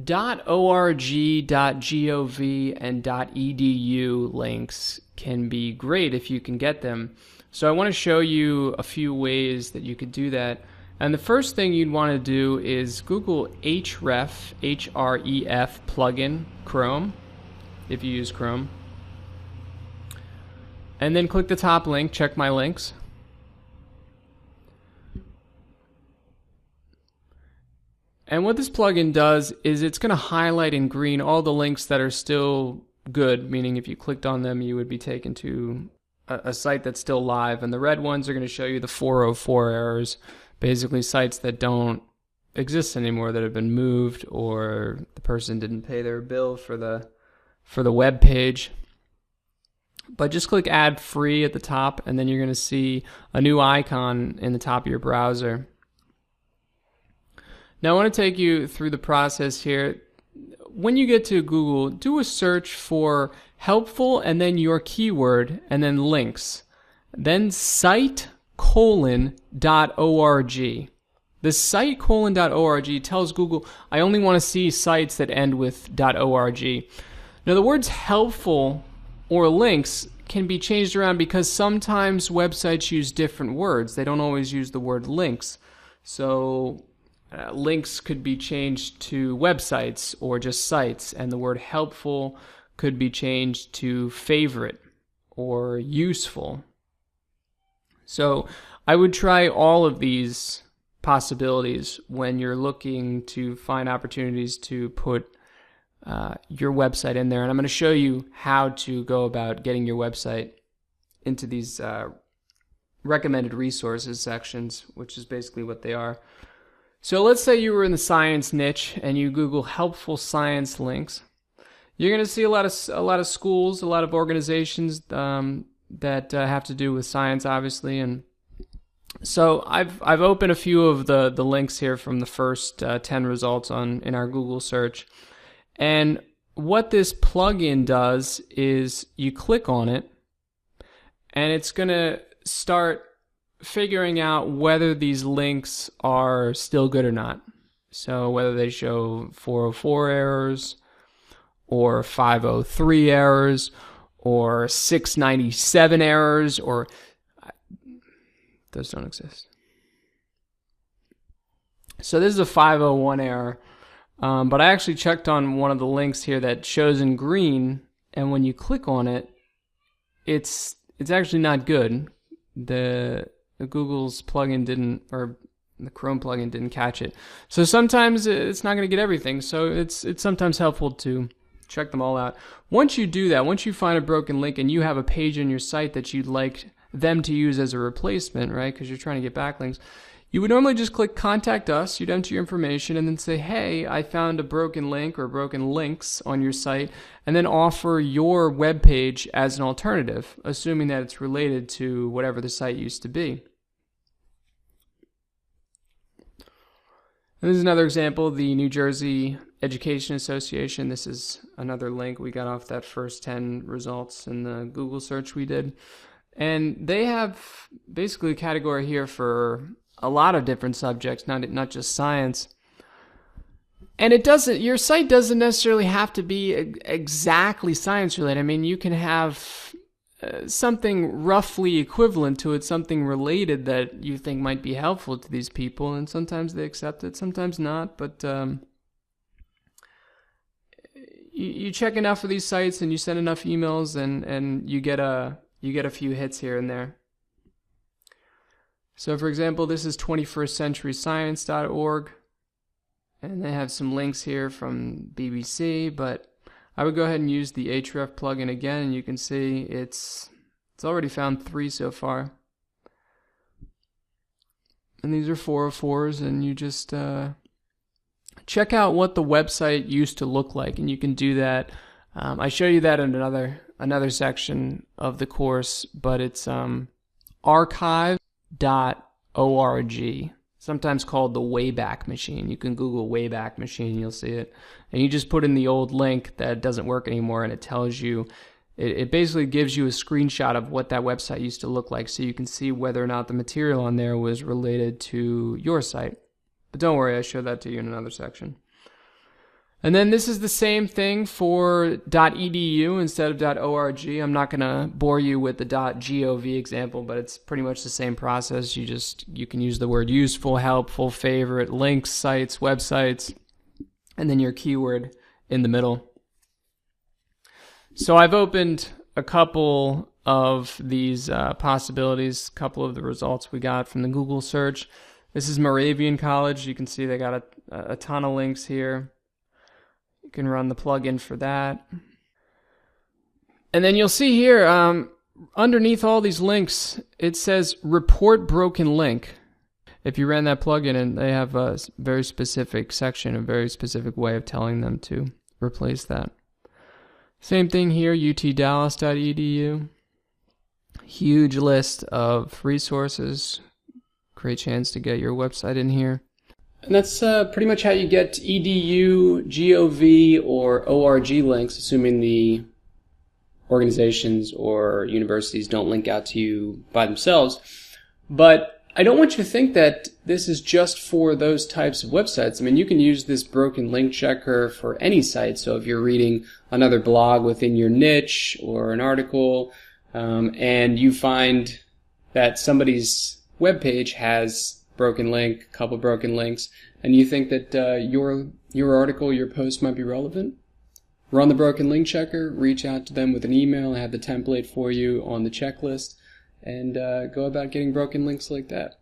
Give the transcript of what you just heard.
.org, .gov, and .edu links can be great if you can get them. So I want to show you a few ways that you could do that. And the first thing you'd want to do is Google href, H-R-E-F plugin, Chrome, if you use Chrome. And then click the top link, check my links. And what this plugin does is it's going to highlight in green all the links that are still good, meaning if you clicked on them, you would be taken to a site that's still live. And the red ones are going to show you the 404 errors, basically sites that don't exist anymore, that have been moved, or the person didn't pay their bill for the web page. But just click add free at the top, and then you're going to see a new icon in the top of your browser. Now I want to take you through the process here. When you get to Google, do a search for helpful and then your keyword and then links. Then site::.org. The site::.org tells Google, I only want to see sites that end with .org. Now the words helpful or links can be changed around because sometimes websites use different words. They don't always use the word links. So links could be changed to websites or just sites, and the word helpful could be changed to favorite or useful. So I would try all of these possibilities when you're looking to find opportunities to put your website in there. And I'm going to show you how to go about getting your website into these recommended resources sections, which is basically what they are. So let's say you were in the science niche and you Google helpful science links. You're going to see a lot of schools, a lot of organizations that have to do with science, obviously. And so I've opened a few of the links here from the first 10 results in our Google search. And what this plugin does is you click on it, and it's going to start figuring out whether these links are still good or not. So whether they show 404 errors or 503 errors or 697 errors, or those don't exist. So this is a 501 error, but I actually checked on one of the links here that shows in green, and when you click on it, it's actually not good. The Google's plugin didn't, or the Chrome plugin didn't catch it. So sometimes it's not going to get everything. So it's sometimes helpful to check them all out. Once you do that, once you find a broken link and you have a page on your site that you'd like them to use as a replacement, right? Because you're trying to get backlinks. You would normally just click contact us, you'd enter your information and then say, hey, I found a broken link or broken links on your site, and then offer your web page as an alternative, assuming that it's related to whatever the site used to be. And this is another example, the New Jersey Education Association. This is another link we got off that first 10 results in the Google search we did. And they have basically a category here for a lot of different subjects, not just science. And your site doesn't necessarily have to be exactly science related. I mean, you can have something roughly equivalent to it, something related that you think might be helpful to these people, and sometimes they accept it, sometimes not. But you check enough of these sites and you send enough emails, and you get a few hits here and there. So for example, this is 21stcenturyscience.org, and they have some links here from BBC, but I would go ahead and use the href plugin again, and you can see it's already found 3 so far. And these are 404s, and you just check out what the website used to look like, and you can do that. I show you that in another section of the course, but it's archive.org, sometimes called the Wayback Machine. You can Google Wayback Machine, you'll see it. And you just put in the old link that doesn't work anymore, and it tells you, it basically gives you a screenshot of what that website used to look like, so you can see whether or not the material on there was related to your site. But don't worry, I showed that to you in another section. And then this is the same thing for .edu instead of .org. I'm not going to bore you with the .gov example, but it's pretty much the same process. You can use the word useful, helpful, favorite, links, sites, websites, and then your keyword in the middle. So I've opened a couple of these possibilities, a couple of the results we got from the Google search. This is Moravian College. You can see they got a ton of links here. You can run the plugin for that. And then you'll see here, underneath all these links, it says report broken link. If you ran that plugin, and they have a very specific section, a very specific way of telling them to replace that. Same thing here, utdallas.edu. Huge list of resources. Great chance to get your website in here. And that's pretty much how you get edu, gov, or org links, assuming the organizations or universities don't link out to you by themselves. But I don't want you to think that this is just for those types of websites. I mean, you can use this broken link checker for any site. So if you're reading another blog within your niche or an article, and you find that somebody's webpage has broken link, a couple broken links, and you think that your article, your post might be relevant, run the broken link checker, reach out to them with an email, have the template for you on the checklist, and go about getting broken links like that.